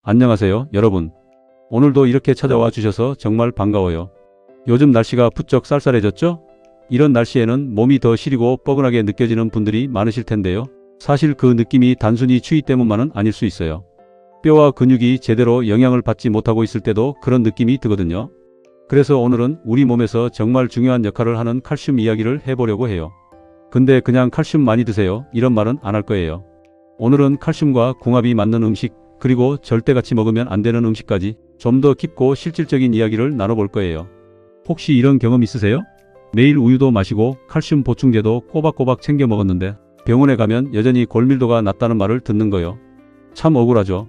안녕하세요, 여러분. 오늘도 이렇게 찾아와 주셔서 정말 반가워요. 요즘 날씨가 부쩍 쌀쌀해졌죠? 이런 날씨에는 몸이 더 시리고 뻐근하게 느껴지는 분들이 많으실 텐데요. 사실 그 느낌이 단순히 추위 때문만은 아닐 수 있어요. 뼈와 근육이 제대로 영향을 받지 못하고 있을 때도 그런 느낌이 드거든요. 그래서 오늘은 우리 몸에서 정말 중요한 역할을 하는 칼슘 이야기를 해보려고 해요. 근데 그냥 칼슘 많이 드세요, 이런 말은 안 할 거예요. 오늘은 칼슘과 궁합이 맞는 음식, 그리고 절대 같이 먹으면 안 되는 음식까지 좀 더 깊고 실질적인 이야기를 나눠볼 거예요. 혹시 이런 경험 있으세요? 매일 우유도 마시고 칼슘 보충제도 꼬박꼬박 챙겨 먹었는데 병원에 가면 여전히 골밀도가 낮다는 말을 듣는 거요. 참 억울하죠.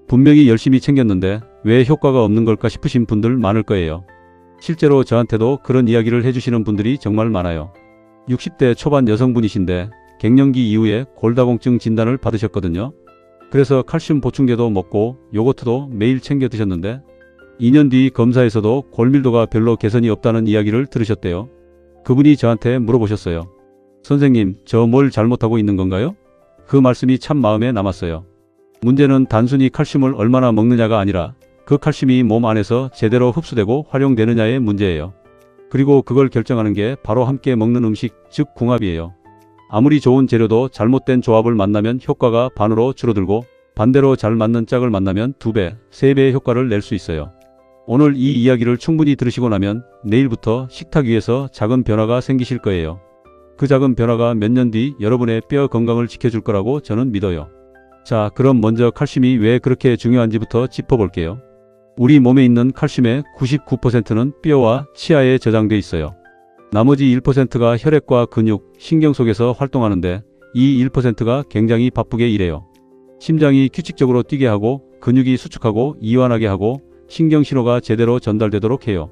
분명히 열심히 챙겼는데 왜 효과가 없는 걸까 싶으신 분들 많을 거예요. 실제로 저한테도 그런 이야기를 해주시는 분들이 정말 많아요. 60대 초반 여성분이신데 갱년기 이후에 골다공증 진단을 받으셨거든요. 그래서 칼슘 보충제도 먹고 요거트도 매일 챙겨 드셨는데 2년 뒤 검사에서도 골밀도가 별로 개선이 없다는 이야기를 들으셨대요. 그분이 저한테 물어보셨어요. 선생님, 저 뭘 잘못하고 있는 건가요? 그 말씀이 참 마음에 남았어요. 문제는 단순히 칼슘을 얼마나 먹느냐가 아니라 그 칼슘이 몸 안에서 제대로 흡수되고 활용되느냐의 문제예요. 그리고 그걸 결정하는 게 바로 함께 먹는 음식, 즉 궁합이에요. 아무리 좋은 재료도 잘못된 조합을 만나면 효과가 반으로 줄어들고 반대로 잘 맞는 짝을 만나면 2배, 3배의 효과를 낼 수 있어요. 오늘 이 이야기를 충분히 들으시고 나면 내일부터 식탁 위에서 작은 변화가 생기실 거예요. 그 작은 변화가 몇 년 뒤 여러분의 뼈 건강을 지켜줄 거라고 저는 믿어요. 자, 그럼 먼저 칼슘이 왜 그렇게 중요한지부터 짚어볼게요. 우리 몸에 있는 칼슘의 99%는 뼈와 치아에 저장돼 있어요. 나머지 1%가 혈액과 근육, 신경 속에서 활동하는데 이 1%가 굉장히 바쁘게 일해요. 심장이 규칙적으로 뛰게 하고 근육이 수축하고 이완하게 하고 신경신호가 제대로 전달되도록 해요.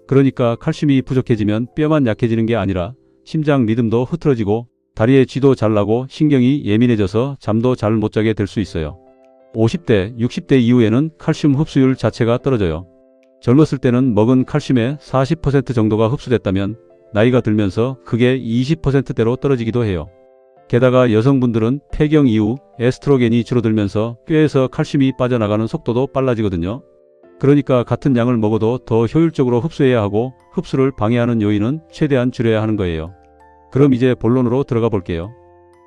그러니까 칼슘이 부족해지면 뼈만 약해지는 게 아니라 심장 리듬도 흐트러지고 다리에 쥐도 잘 나고 신경이 예민해져서 잠도 잘 못 자게 될 수 있어요. 50대, 60대 이후에는 칼슘 흡수율 자체가 떨어져요. 젊었을 때는 먹은 칼슘의 40% 정도가 흡수됐다면 나이가 들면서 그게 20%대로 떨어지기도 해요. 게다가 여성분들은 폐경 이후 에스트로겐이 줄어들면서 뼈에서 칼슘이 빠져나가는 속도도 빨라지거든요. 그러니까 같은 양을 먹어도 더 효율적으로 흡수해야 하고 흡수를 방해하는 요인은 최대한 줄여야 하는 거예요. 그럼 이제 본론으로 들어가 볼게요.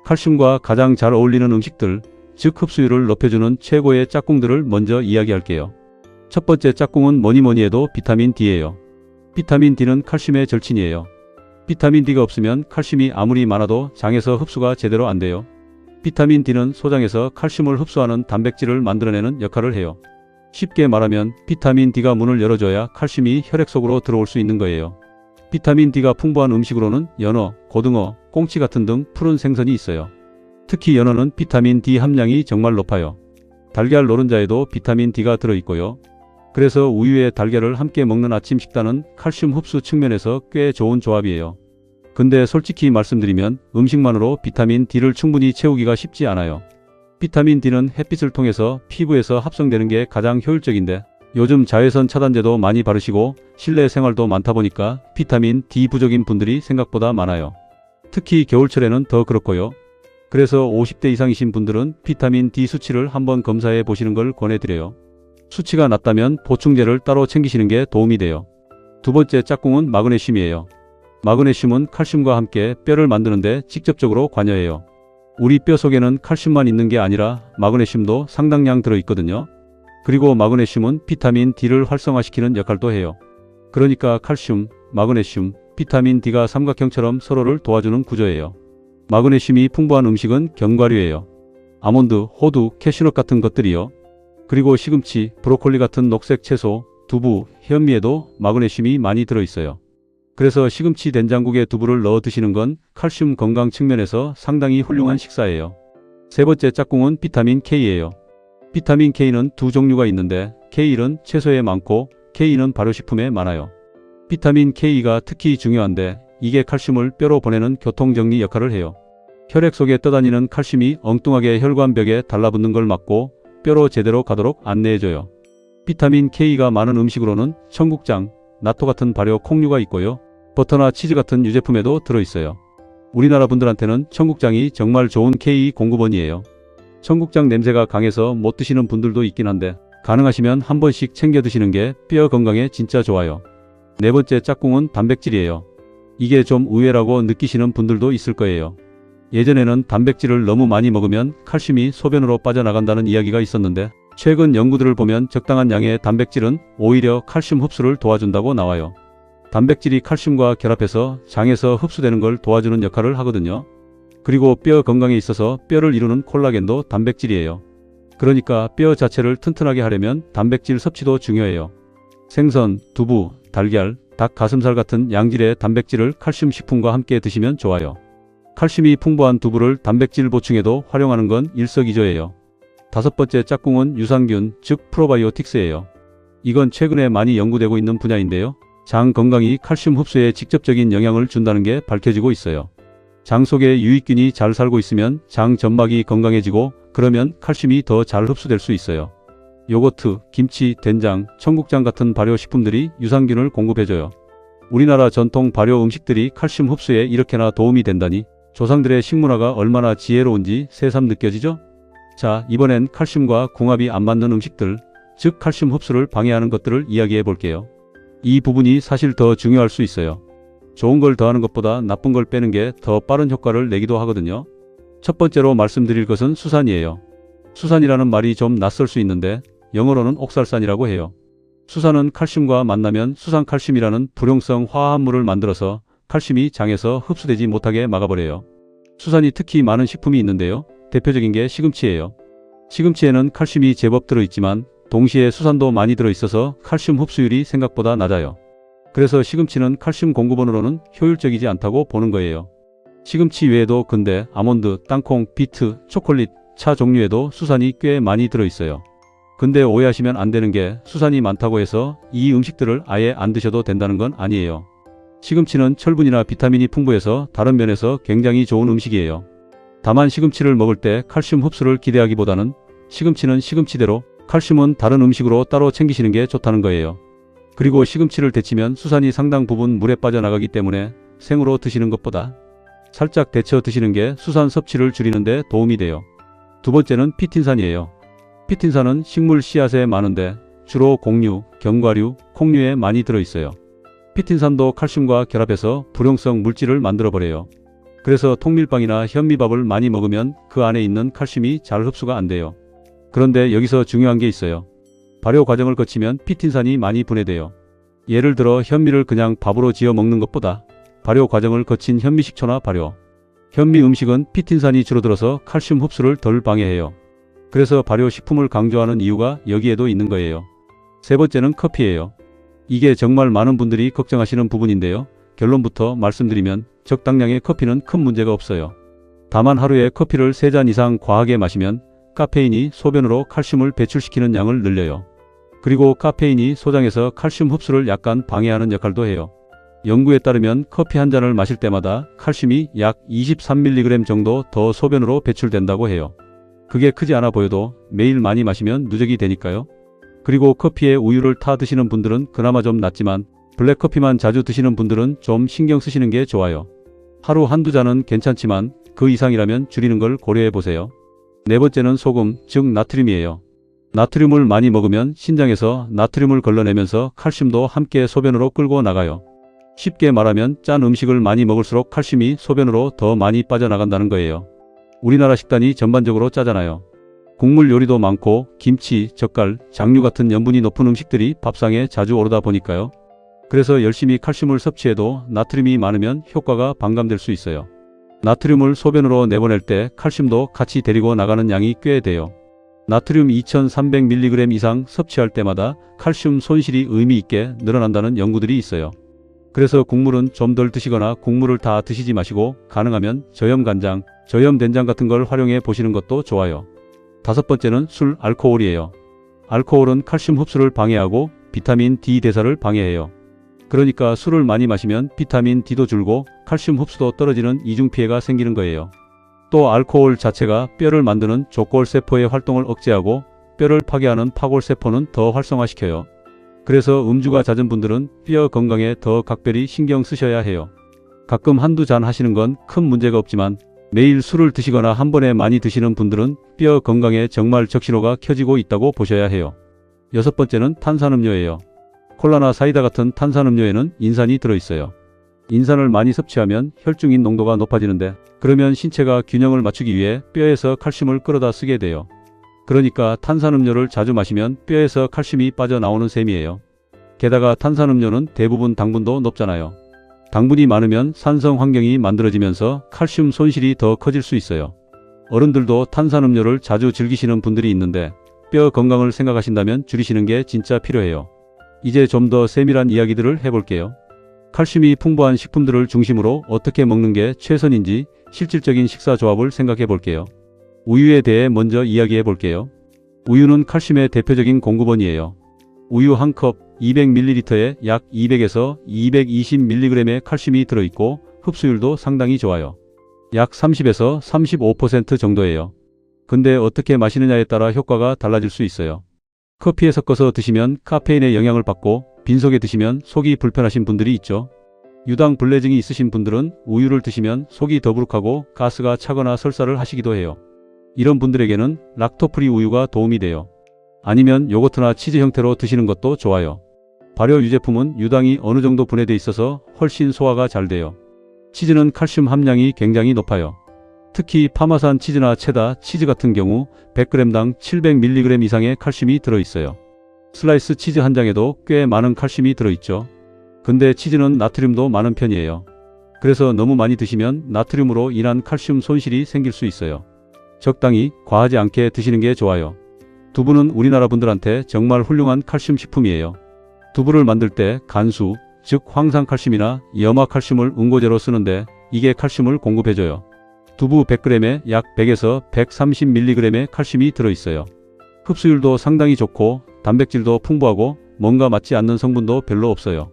칼슘과 가장 잘 어울리는 음식들, 즉 흡수율을 높여주는 최고의 짝꿍들을 먼저 이야기할게요. 첫 번째 짝꿍은 뭐니 해도 비타민 D예요. 비타민 D는 칼슘의 절친이에요. 비타민 D가 없으면 칼슘이 아무리 많아도 장에서 흡수가 제대로 안 돼요. 비타민 D는 소장에서 칼슘을 흡수하는 단백질을 만들어내는 역할을 해요. 쉽게 말하면 비타민 D가 문을 열어줘야 칼슘이 혈액 속으로 들어올 수 있는 거예요. 비타민 D가 풍부한 음식으로는 연어, 고등어, 꽁치 같은 등 푸른 생선이 있어요. 특히 연어는 비타민 D 함량이 정말 높아요. 달걀 노른자에도 비타민 D가 들어있고요. 그래서 우유에 달걀을 함께 먹는 아침 식단은 칼슘 흡수 측면에서 꽤 좋은 조합이에요. 근데 솔직히 말씀드리면 음식만으로 비타민 D를 충분히 채우기가 쉽지 않아요. 비타민 D는 햇빛을 통해서 피부에서 합성되는 게 가장 효율적인데 요즘 자외선 차단제도 많이 바르시고 실내 생활도 많다 보니까 비타민 D 부족인 분들이 생각보다 많아요. 특히 겨울철에는 더 그렇고요. 그래서 50대 이상이신 분들은 비타민 D 수치를 한번 검사해 보시는 걸 권해드려요. 수치가 낮다면 보충제를 따로 챙기시는 게 도움이 돼요. 두 번째 짝꿍은 마그네슘이에요. 마그네슘은 칼슘과 함께 뼈를 만드는데 직접적으로 관여해요. 우리 뼈 속에는 칼슘만 있는 게 아니라 마그네슘도 상당량 들어있거든요. 그리고 마그네슘은 비타민 D를 활성화시키는 역할도 해요. 그러니까 칼슘, 마그네슘, 비타민 D가 삼각형처럼 서로를 도와주는 구조예요. 마그네슘이 풍부한 음식은 견과류예요. 아몬드, 호두, 캐슈넛 같은 것들이요. 그리고 시금치, 브로콜리 같은 녹색 채소, 두부, 현미에도 마그네슘이 많이 들어있어요. 그래서 시금치 된장국에 두부를 넣어 드시는 건 칼슘 건강 측면에서 상당히 훌륭한 식사예요. 세 번째 짝꿍은 비타민 K예요. 비타민 K는 두 종류가 있는데 K1은 채소에 많고 K는 발효식품에 많아요. 비타민 K가 특히 중요한데 이게 칼슘을 뼈로 보내는 교통정리 역할을 해요. 혈액 속에 떠다니는 칼슘이 엉뚱하게 혈관벽에 달라붙는 걸 막고 뼈로 제대로 가도록 안내해줘요. 비타민 K가 많은 음식으로는 청국장, 나토 같은 발효 콩류가 있고요. 버터나 치즈 같은 유제품에도 들어있어요. 우리나라 분들한테는 청국장이 정말 좋은 K 공급원이에요. 청국장 냄새가 강해서 못 드시는 분들도 있긴 한데 가능하시면 한 번씩 챙겨 드시는 게 뼈 건강에 진짜 좋아요. 네 번째 짝꿍은 단백질이에요. 이게 좀 의외라고 느끼시는 분들도 있을 거예요. 예전에는 단백질을 너무 많이 먹으면 칼슘이 소변으로 빠져나간다는 이야기가 있었는데 최근 연구들을 보면 적당한 양의 단백질은 오히려 칼슘 흡수를 도와준다고 나와요. 단백질이 칼슘과 결합해서 장에서 흡수되는 걸 도와주는 역할을 하거든요. 그리고 뼈 건강에 있어서 뼈를 이루는 콜라겐도 단백질이에요. 그러니까 뼈 자체를 튼튼하게 하려면 단백질 섭취도 중요해요. 생선, 두부, 달걀, 닭 가슴살 같은 양질의 단백질을 칼슘 식품과 함께 드시면 좋아요. 칼슘이 풍부한 두부를 단백질 보충에도 활용하는 건 일석이조예요. 다섯 번째 짝꿍은 유산균, 즉 프로바이오틱스예요. 이건 최근에 많이 연구되고 있는 분야인데요. 장 건강이 칼슘 흡수에 직접적인 영향을 준다는 게 밝혀지고 있어요. 장 속에 유익균이 잘 살고 있으면 장 점막이 건강해지고 그러면 칼슘이 더 잘 흡수될 수 있어요. 요거트, 김치, 된장, 청국장 같은 발효식품들이 유산균을 공급해줘요. 우리나라 전통 발효 음식들이 칼슘 흡수에 이렇게나 도움이 된다니 조상들의 식문화가 얼마나 지혜로운지 새삼 느껴지죠? 자, 이번엔 칼슘과 궁합이 안 맞는 음식들, 즉 칼슘 흡수를 방해하는 것들을 이야기해 볼게요. 이 부분이 사실 더 중요할 수 있어요. 좋은 걸 더하는 것보다 나쁜 걸 빼는 게 더 빠른 효과를 내기도 하거든요. 첫 번째로 말씀드릴 것은 수산이에요. 수산이라는 말이 좀 낯설 수 있는데 영어로는 옥살산이라고 해요. 수산은 칼슘과 만나면 수산칼슘이라는 불용성 화합물을 만들어서 칼슘이 장에서 흡수되지 못하게 막아버려요. 수산이 특히 많은 식품이 있는데요. 대표적인 게 시금치예요. 시금치에는 칼슘이 제법 들어있지만 동시에 수산도 많이 들어있어서 칼슘 흡수율이 생각보다 낮아요. 그래서 시금치는 칼슘 공급원으로는 효율적이지 않다고 보는 거예요. 시금치 외에도 근대, 아몬드, 땅콩, 비트, 초콜릿, 차 종류에도 수산이 꽤 많이 들어있어요. 근데 오해하시면 안 되는 게 수산이 많다고 해서 이 음식들을 아예 안 드셔도 된다는 건 아니에요. 시금치는 철분이나 비타민이 풍부해서 다른 면에서 굉장히 좋은 음식이에요. 다만 시금치를 먹을 때 칼슘 흡수를 기대하기보다는 시금치는 시금치대로, 칼슘은 다른 음식으로 따로 챙기시는 게 좋다는 거예요. 그리고 시금치를 데치면 수산이 상당 부분 물에 빠져나가기 때문에 생으로 드시는 것보다 살짝 데쳐 드시는 게 수산 섭취를 줄이는 데 도움이 돼요. 두 번째는 피틴산이에요. 피틴산은 식물 씨앗에 많은데 주로 곡류, 견과류, 콩류에 많이 들어있어요. 피틴산도 칼슘과 결합해서 불용성 물질을 만들어버려요. 그래서 통밀빵이나 현미밥을 많이 먹으면 그 안에 있는 칼슘이 잘 흡수가 안 돼요. 그런데 여기서 중요한 게 있어요. 발효 과정을 거치면 피틴산이 많이 분해돼요. 예를 들어 현미를 그냥 밥으로 지어 먹는 것보다 발효 과정을 거친 현미식초나 발효, 현미 음식은 피틴산이 줄어들어서 칼슘 흡수를 덜 방해해요. 그래서 발효식품을 강조하는 이유가 여기에도 있는 거예요. 세 번째는 커피예요. 이게 정말 많은 분들이 걱정하시는 부분인데요. 결론부터 말씀드리면 적당량의 커피는 큰 문제가 없어요. 다만 하루에 커피를 3잔 이상 과하게 마시면 카페인이 소변으로 칼슘을 배출시키는 양을 늘려요. 그리고 카페인이 소장에서 칼슘 흡수를 약간 방해하는 역할도 해요. 연구에 따르면 커피 한 잔을 마실 때마다 칼슘이 약 23mg 정도 더 소변으로 배출된다고 해요. 그게 크지 않아 보여도 매일 많이 마시면 누적이 되니까요. 그리고 커피에 우유를 타 드시는 분들은 그나마 좀 낫지만 블랙커피만 자주 드시는 분들은 좀 신경 쓰시는 게 좋아요. 하루 한두 잔은 괜찮지만 그 이상이라면 줄이는 걸 고려해 보세요. 네 번째는 소금, 즉 나트륨이에요. 나트륨을 많이 먹으면 신장에서 나트륨을 걸러내면서 칼슘도 함께 소변으로 끌고 나가요. 쉽게 말하면 짠 음식을 많이 먹을수록 칼슘이 소변으로 더 많이 빠져나간다는 거예요. 우리나라 식단이 전반적으로 짜잖아요. 국물 요리도 많고 김치, 젓갈, 장류 같은 염분이 높은 음식들이 밥상에 자주 오르다 보니까요. 그래서 열심히 칼슘을 섭취해도 나트륨이 많으면 효과가 반감될 수 있어요. 나트륨을 소변으로 내보낼 때 칼슘도 같이 데리고 나가는 양이 꽤 돼요. 나트륨 2300mg 이상 섭취할 때마다 칼슘 손실이 의미 있게 늘어난다는 연구들이 있어요. 그래서 국물은 좀 덜 드시거나 국물을 다 드시지 마시고 가능하면 저염간장, 저염된장 같은 걸 활용해 보시는 것도 좋아요. 다섯 번째는 술, 알코올이에요. 알코올은 칼슘 흡수를 방해하고 비타민 D 대사를 방해해요. 그러니까 술을 많이 마시면 비타민 D도 줄고 칼슘 흡수도 떨어지는 이중피해가 생기는 거예요. 또 알코올 자체가 뼈를 만드는 족골세포의 활동을 억제하고 뼈를 파괴하는 파골세포는 더 활성화시켜요. 그래서 음주가 잦은 분들은 뼈 건강에 더 각별히 신경 쓰셔야 해요. 가끔 한두 잔 하시는 건 큰 문제가 없지만 매일 술을 드시거나 한 번에 많이 드시는 분들은 뼈 건강에 정말 적신호가 켜지고 있다고 보셔야 해요. 6번째는 탄산음료예요. 콜라나 사이다 같은 탄산음료에는 인산이 들어있어요. 인산을 많이 섭취하면 혈중인 농도가 높아지는데 그러면 신체가 균형을 맞추기 위해 뼈에서 칼슘을 끌어다 쓰게 돼요. 그러니까 탄산음료를 자주 마시면 뼈에서 칼슘이 빠져나오는 셈이에요. 게다가 탄산음료는 대부분 당분도 높잖아요. 당분이 많으면 산성 환경이 만들어지면서 칼슘 손실이 더 커질 수 있어요. 어른들도 탄산음료를 자주 즐기시는 분들이 있는데 뼈 건강을 생각하신다면 줄이시는 게 진짜 필요해요. 이제 좀 더 세밀한 이야기들을 해볼게요. 칼슘이 풍부한 식품들을 중심으로 어떻게 먹는 게 최선인지 실질적인 식사 조합을 생각해 볼게요. 우유에 대해 먼저 이야기해 볼게요. 우유는 칼슘의 대표적인 공급원이에요. 우유 한 컵 200ml에 약 200에서 220mg의 칼슘이 들어있고 흡수율도 상당히 좋아요. 약 30에서 35% 정도예요. 근데 어떻게 마시느냐에 따라 효과가 달라질 수 있어요. 커피에 섞어서 드시면 카페인의 영향을 받고 빈속에 드시면 속이 불편하신 분들이 있죠. 유당 불내증이 있으신 분들은 우유를 드시면 속이 더부룩하고 가스가 차거나 설사를 하시기도 해요. 이런 분들에게는 락토프리 우유가 도움이 돼요. 아니면 요거트나 치즈 형태로 드시는 것도 좋아요. 발효 유제품은 유당이 어느 정도 분해돼 있어서 훨씬 소화가 잘 돼요. 치즈는 칼슘 함량이 굉장히 높아요. 특히 파마산 치즈나 체다 치즈 같은 경우 100g당 700mg 이상의 칼슘이 들어있어요. 슬라이스 치즈 한 장에도 꽤 많은 칼슘이 들어있죠. 근데 치즈는 나트륨도 많은 편이에요. 그래서 너무 많이 드시면 나트륨으로 인한 칼슘 손실이 생길 수 있어요. 적당히 과하지 않게 드시는 게 좋아요. 두부는 우리나라 분들한테 정말 훌륭한 칼슘 식품이에요. 두부를 만들 때 간수, 즉 황산칼슘이나 염화칼슘을 응고제로 쓰는데 이게 칼슘을 공급해줘요. 두부 100g에 약 100에서 130mg의 칼슘이 들어있어요. 흡수율도 상당히 좋고 단백질도 풍부하고 뭔가 맞지 않는 성분도 별로 없어요.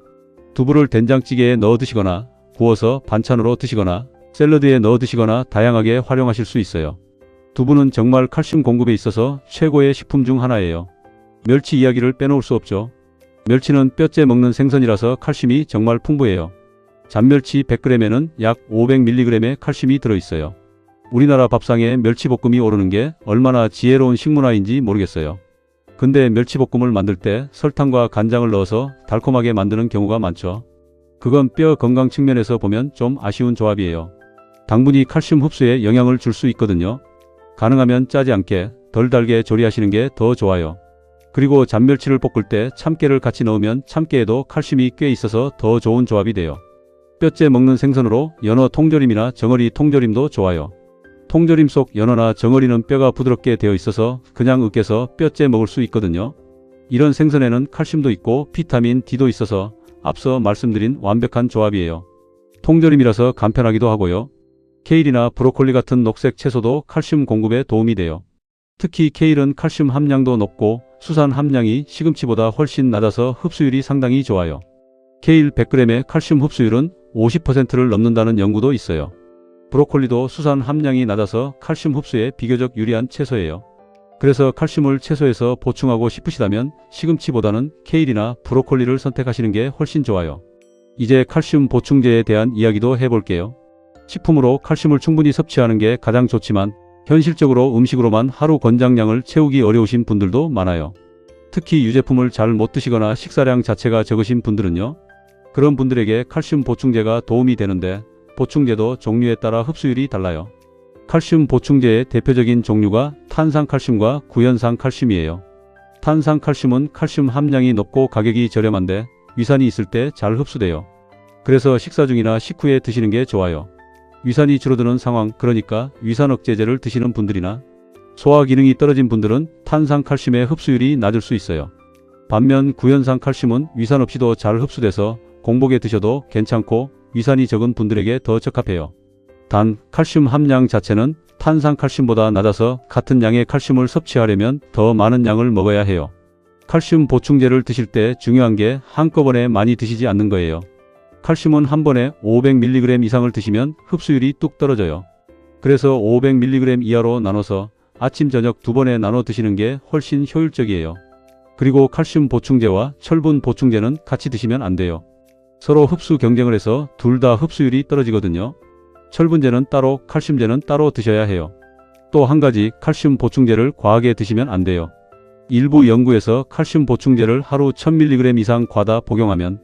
두부를 된장찌개에 넣어 드시거나 구워서 반찬으로 드시거나 샐러드에 넣어 드시거나 다양하게 활용하실 수 있어요. 두부는 정말 칼슘 공급에 있어서 최고의 식품 중 하나예요. 멸치 이야기를 빼놓을 수 없죠. 멸치는 뼈째 먹는 생선이라서 칼슘이 정말 풍부해요. 잔멸치 100g에는 약 500mg의 칼슘이 들어있어요. 우리나라 밥상에 멸치볶음이 오르는 게 얼마나 지혜로운 식문화인지 모르겠어요. 근데 멸치볶음을 만들 때 설탕과 간장을 넣어서 달콤하게 만드는 경우가 많죠. 그건 뼈 건강 측면에서 보면 좀 아쉬운 조합이에요. 당분이 칼슘 흡수에 영향을 줄 수 있거든요. 가능하면 짜지 않게 덜 달게 조리하시는 게 더 좋아요. 그리고 잔멸치를 볶을 때 참깨를 같이 넣으면 참깨에도 칼슘이 꽤 있어서 더 좋은 조합이 돼요. 뼈째 먹는 생선으로 연어 통조림이나 정어리 통조림도 좋아요. 통조림 속 연어나 정어리는 뼈가 부드럽게 되어 있어서 그냥 으깨서 뼈째 먹을 수 있거든요. 이런 생선에는 칼슘도 있고 비타민 D도 있어서 앞서 말씀드린 완벽한 조합이에요. 통조림이라서 간편하기도 하고요. 케일이나 브로콜리 같은 녹색 채소도 칼슘 공급에 도움이 돼요. 특히 케일은 칼슘 함량도 높고 수산 함량이 시금치보다 훨씬 낮아서 흡수율이 상당히 좋아요. 케일 100g의 칼슘 흡수율은 50%를 넘는다는 연구도 있어요. 브로콜리도 수산 함량이 낮아서 칼슘 흡수에 비교적 유리한 채소예요. 그래서 칼슘을 채소에서 보충하고 싶으시다면 시금치보다는 케일이나 브로콜리를 선택하시는 게 훨씬 좋아요. 이제 칼슘 보충제에 대한 이야기도 해볼게요. 식품으로 칼슘을 충분히 섭취하는 게 가장 좋지만 현실적으로 음식으로만 하루 권장량을 채우기 어려우신 분들도 많아요. 특히 유제품을 잘 못 드시거나 식사량 자체가 적으신 분들은요. 그런 분들에게 칼슘 보충제가 도움이 되는데 보충제도 종류에 따라 흡수율이 달라요. 칼슘 보충제의 대표적인 종류가 탄산칼슘과 구연산칼슘이에요. 탄산칼슘은 칼슘 함량이 높고 가격이 저렴한데 위산이 있을 때 잘 흡수돼요. 그래서 식사 중이나 식후에 드시는 게 좋아요. 위산이 줄어드는 상황, 그러니까 위산 억제제를 드시는 분들이나 소화 기능이 떨어진 분들은 탄산칼슘의 흡수율이 낮을 수 있어요. 반면 구연산칼슘은 위산 없이도 잘 흡수돼서 공복에 드셔도 괜찮고 위산이 적은 분들에게 더 적합해요. 단 칼슘 함량 자체는 탄산칼슘보다 낮아서 같은 양의 칼슘을 섭취하려면 더 많은 양을 먹어야 해요. 칼슘 보충제를 드실 때 중요한 게 한꺼번에 많이 드시지 않는 거예요. 칼슘은 한 번에 500mg 이상을 드시면 흡수율이 뚝 떨어져요. 그래서 500mg 이하로 나눠서 아침 저녁 두 번에 나눠 드시는 게 훨씬 효율적이에요. 그리고 칼슘 보충제와 철분 보충제는 같이 드시면 안 돼요. 서로 흡수 경쟁을 해서 둘 다 흡수율이 떨어지거든요. 철분제는 따로, 칼슘제는 따로 드셔야 해요. 또 한 가지, 칼슘 보충제를 과하게 드시면 안 돼요. 일부 연구에서 칼슘 보충제를 하루 1000mg 이상 과다 복용하면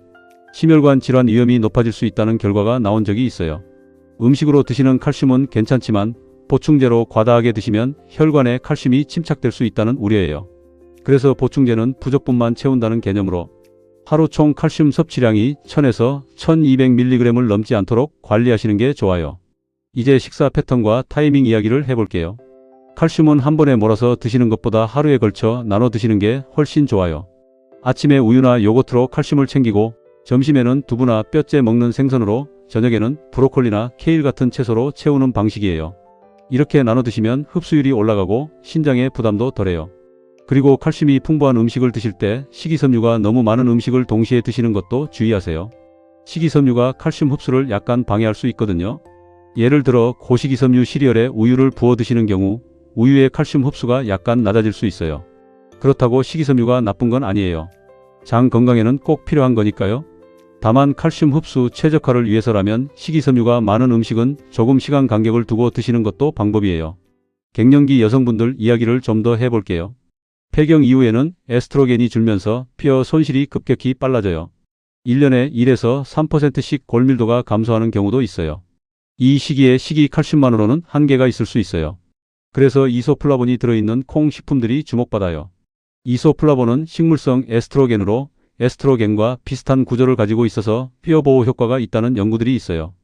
심혈관 질환 위험이 높아질 수 있다는 결과가 나온 적이 있어요. 음식으로 드시는 칼슘은 괜찮지만 보충제로 과다하게 드시면 혈관에 칼슘이 침착될 수 있다는 우려예요. 그래서 보충제는 부족분만 채운다는 개념으로 하루 총 칼슘 섭취량이 1000에서 1200mg을 넘지 않도록 관리하시는 게 좋아요. 이제 식사 패턴과 타이밍 이야기를 해볼게요. 칼슘은 한 번에 몰아서 드시는 것보다 하루에 걸쳐 나눠 드시는 게 훨씬 좋아요. 아침에 우유나 요거트로 칼슘을 챙기고 점심에는 두부나 뼈째 먹는 생선으로 저녁에는 브로콜리나 케일 같은 채소로 채우는 방식이에요. 이렇게 나눠 드시면 흡수율이 올라가고 신장에 부담도 덜해요. 그리고 칼슘이 풍부한 음식을 드실 때 식이섬유가 너무 많은 음식을 동시에 드시는 것도 주의하세요. 식이섬유가 칼슘 흡수를 약간 방해할 수 있거든요. 예를 들어 고식이섬유 시리얼에 우유를 부어 드시는 경우 우유의 칼슘 흡수가 약간 낮아질 수 있어요. 그렇다고 식이섬유가 나쁜 건 아니에요. 장 건강에는 꼭 필요한 거니까요. 다만 칼슘 흡수 최적화를 위해서라면 식이섬유가 많은 음식은 조금 시간 간격을 두고 드시는 것도 방법이에요. 갱년기 여성분들 이야기를 좀 더 해볼게요. 폐경 이후에는 에스트로겐이 줄면서 뼈 손실이 급격히 빨라져요. 1년에 1에서 3%씩 골밀도가 감소하는 경우도 있어요. 이 시기에 식이 칼슘만으로는 한계가 있을 수 있어요. 그래서 이소플라본이 들어있는 콩 식품들이 주목받아요. 이소플라본은 식물성 에스트로겐으로 에스트로겐과 비슷한 구조를 가지고 있어서 뼈 보호 효과가 있다는 연구들이 있어요.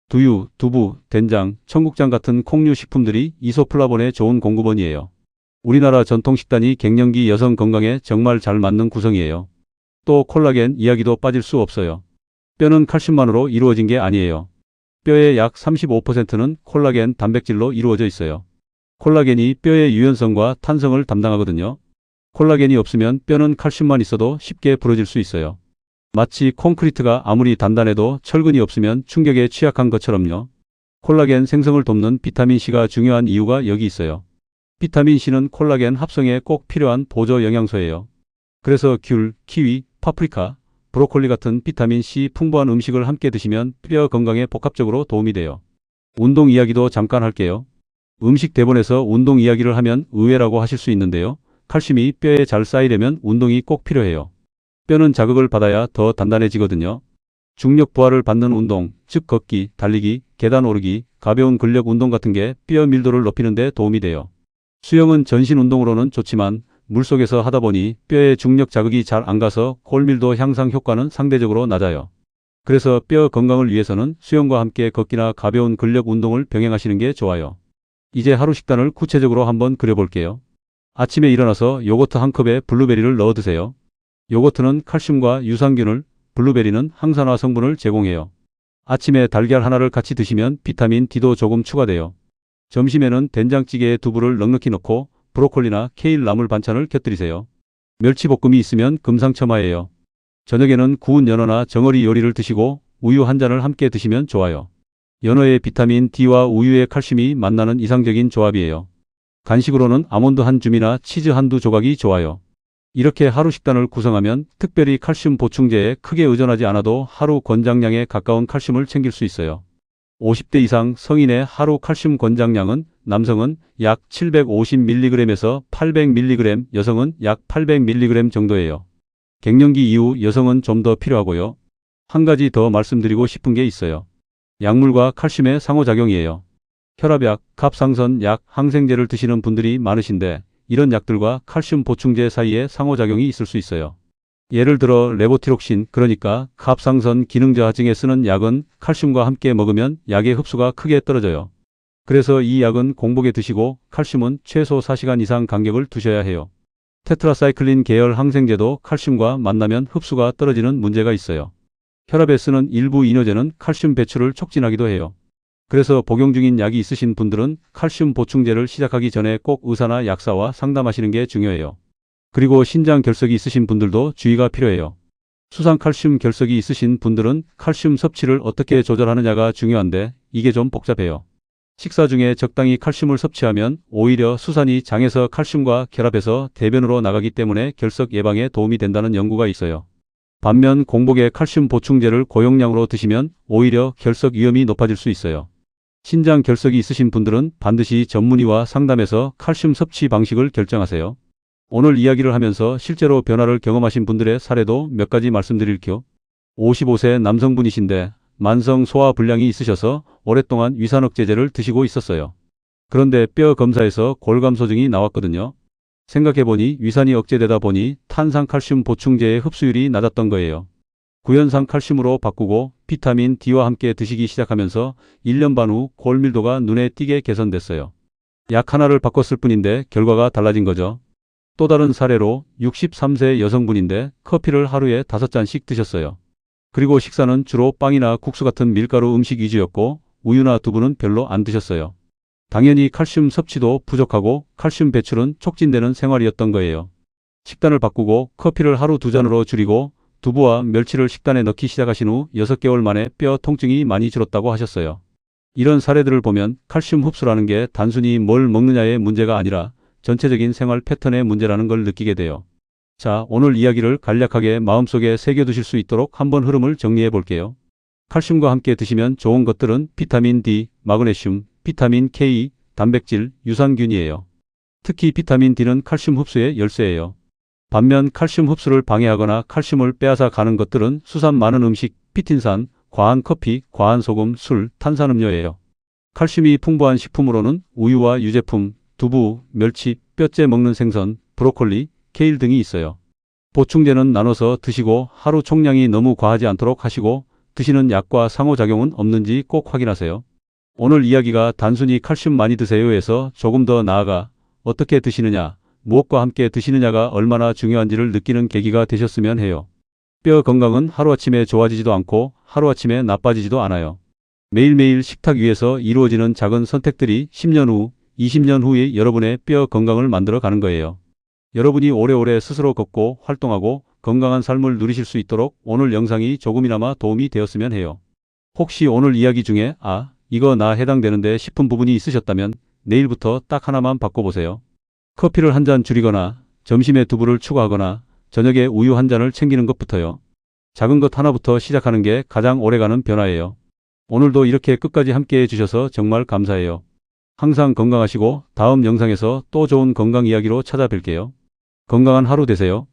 두유, 두부, 된장, 청국장 같은 콩류 식품들이 이소플라본의 좋은 공급원이에요. 우리나라 전통식단이 갱년기 여성 건강에 정말 잘 맞는 구성이에요. 또 콜라겐 이야기도 빠질 수 없어요. 뼈는 칼슘만으로 이루어진 게 아니에요. 뼈의 약 35%는 콜라겐 단백질로 이루어져 있어요. 콜라겐이 뼈의 유연성과 탄성을 담당하거든요. 콜라겐이 없으면 뼈는 칼슘만 있어도 쉽게 부러질 수 있어요. 마치 콘크리트가 아무리 단단해도 철근이 없으면 충격에 취약한 것처럼요. 콜라겐 생성을 돕는 비타민C가 중요한 이유가 여기 있어요. 비타민C는 콜라겐 합성에 꼭 필요한 보조 영양소예요. 그래서 귤, 키위, 파프리카, 브로콜리 같은 비타민C 풍부한 음식을 함께 드시면 뼈 건강에 복합적으로 도움이 돼요. 운동 이야기도 잠깐 할게요. 음식 대본에서 운동 이야기를 하면 의외라고 하실 수 있는데요. 칼슘이 뼈에 잘 쌓이려면 운동이 꼭 필요해요. 뼈는 자극을 받아야 더 단단해지거든요. 중력 부하를 받는 운동, 즉 걷기, 달리기, 계단 오르기, 가벼운 근력 운동 같은 게 뼈 밀도를 높이는 데 도움이 돼요. 수영은 전신 운동으로는 좋지만 물속에서 하다 보니 뼈에 중력 자극이 잘 안 가서 골밀도 향상 효과는 상대적으로 낮아요. 그래서 뼈 건강을 위해서는 수영과 함께 걷기나 가벼운 근력 운동을 병행하시는 게 좋아요. 이제 하루 식단을 구체적으로 한번 그려볼게요. 아침에 일어나서 요거트 한 컵에 블루베리를 넣어 드세요. 요거트는 칼슘과 유산균을, 블루베리는 항산화 성분을 제공해요. 아침에 달걀 하나를 같이 드시면 비타민 D도 조금 추가돼요. 점심에는 된장찌개에 두부를 넉넉히 넣고 브로콜리나 케일 나물 반찬을 곁들이세요. 멸치볶음이 있으면 금상첨화예요. 저녁에는 구운 연어나 정어리 요리를 드시고 우유 한 잔을 함께 드시면 좋아요. 연어의 비타민 D와 우유의 칼슘이 만나는 이상적인 조합이에요. 간식으로는 아몬드 한 줌이나 치즈 한두 조각이 좋아요. 이렇게 하루 식단을 구성하면 특별히 칼슘 보충제에 크게 의존하지 않아도 하루 권장량에 가까운 칼슘을 챙길 수 있어요. 50대 이상 성인의 하루 칼슘 권장량은 남성은 약 750mg에서 800mg, 여성은 약 800mg 정도예요. 갱년기 이후 여성은 좀 더 필요하고요. 한 가지 더 말씀드리고 싶은 게 있어요. 약물과 칼슘의 상호작용이에요. 혈압약, 갑상선 약, 항생제를 드시는 분들이 많으신데 이런 약들과 칼슘 보충제 사이에 상호작용이 있을 수 있어요. 예를 들어 레보티록신, 그러니까 갑상선 기능 저하증에 쓰는 약은 칼슘과 함께 먹으면 약의 흡수가 크게 떨어져요. 그래서 이 약은 공복에 드시고 칼슘은 최소 4시간 이상 간격을 두셔야 해요. 테트라사이클린 계열 항생제도 칼슘과 만나면 흡수가 떨어지는 문제가 있어요. 혈압에 쓰는 일부 이뇨제는 칼슘 배출을 촉진하기도 해요. 그래서 복용 중인 약이 있으신 분들은 칼슘 보충제를 시작하기 전에 꼭 의사나 약사와 상담하시는 게 중요해요. 그리고 신장 결석이 있으신 분들도 주의가 필요해요. 수상칼슘 결석이 있으신 분들은 칼슘 섭취를 어떻게 조절하느냐가 중요한데 이게 좀 복잡해요. 식사 중에 적당히 칼슘을 섭취하면 오히려 수산이 장에서 칼슘과 결합해서 대변으로 나가기 때문에 결석 예방에 도움이 된다는 연구가 있어요. 반면 공복에 칼슘 보충제를 고용량으로 드시면 오히려 결석 위험이 높아질 수 있어요. 신장 결석이 있으신 분들은 반드시 전문의와 상담해서 칼슘 섭취 방식을 결정하세요. 오늘 이야기를 하면서 실제로 변화를 경험하신 분들의 사례도 몇 가지 말씀드릴게요. 55세 남성분이신데 만성 소화불량이 있으셔서 오랫동안 위산억제제를 드시고 있었어요. 그런데 뼈 검사에서 골감소증이 나왔거든요. 생각해보니 위산이 억제되다 보니 탄산칼슘 보충제의 흡수율이 낮았던 거예요. 구연산 칼슘으로 바꾸고 비타민 D와 함께 드시기 시작하면서 1년 반 후 골밀도가 눈에 띄게 개선됐어요. 약 하나를 바꿨을 뿐인데 결과가 달라진 거죠. 또 다른 사례로 63세 여성분인데 커피를 하루에 5잔씩 드셨어요. 그리고 식사는 주로 빵이나 국수 같은 밀가루 음식 위주였고 우유나 두부는 별로 안 드셨어요. 당연히 칼슘 섭취도 부족하고 칼슘 배출은 촉진되는 생활이었던 거예요. 식단을 바꾸고 커피를 하루 2잔으로 줄이고 두부와 멸치를 식단에 넣기 시작하신 후 6개월 만에 뼈 통증이 많이 줄었다고 하셨어요. 이런 사례들을 보면 칼슘 흡수라는 게 단순히 뭘 먹느냐의 문제가 아니라 전체적인 생활 패턴의 문제라는 걸 느끼게 돼요. 자, 오늘 이야기를 간략하게 마음속에 새겨두실 수 있도록 한번 흐름을 정리해 볼게요. 칼슘과 함께 드시면 좋은 것들은 비타민 D, 마그네슘, 비타민 K, 단백질, 유산균이에요. 특히 비타민 D는 칼슘 흡수의 열쇠예요. 반면 칼슘 흡수를 방해하거나 칼슘을 빼앗아 가는 것들은 수산 많은 음식, 피틴산, 과한 커피, 과한 소금, 술, 탄산음료예요. 칼슘이 풍부한 식품으로는 우유와 유제품, 두부, 멸치, 뼈째 먹는 생선, 브로콜리, 케일 등이 있어요. 보충제는 나눠서 드시고 하루 총량이 너무 과하지 않도록 하시고 드시는 약과 상호작용은 없는지 꼭 확인하세요. 오늘 이야기가 단순히 칼슘 많이 드세요에서 조금 더 나아가 어떻게 드시느냐, 무엇과 함께 드시느냐가 얼마나 중요한지를 느끼는 계기가 되셨으면 해요. 뼈 건강은 하루아침에 좋아지지도 않고 하루아침에 나빠지지도 않아요. 매일매일 식탁 위에서 이루어지는 작은 선택들이 10년 후, 20년 후에 여러분의 뼈 건강을 만들어 가는 거예요. 여러분이 오래오래 스스로 걷고 활동하고 건강한 삶을 누리실 수 있도록 오늘 영상이 조금이나마 도움이 되었으면 해요. 혹시 오늘 이야기 중에 이거 나 해당되는데 싶은 부분이 있으셨다면 내일부터 딱 하나만 바꿔보세요. 커피를 한 잔 줄이거나 점심에 두부를 추가하거나 저녁에 우유 한 잔을 챙기는 것부터요. 작은 것 하나부터 시작하는 게 가장 오래가는 변화예요. 오늘도 이렇게 끝까지 함께 해주셔서 정말 감사해요. 항상 건강하시고 다음 영상에서 또 좋은 건강 이야기로 찾아뵐게요. 건강한 하루 되세요.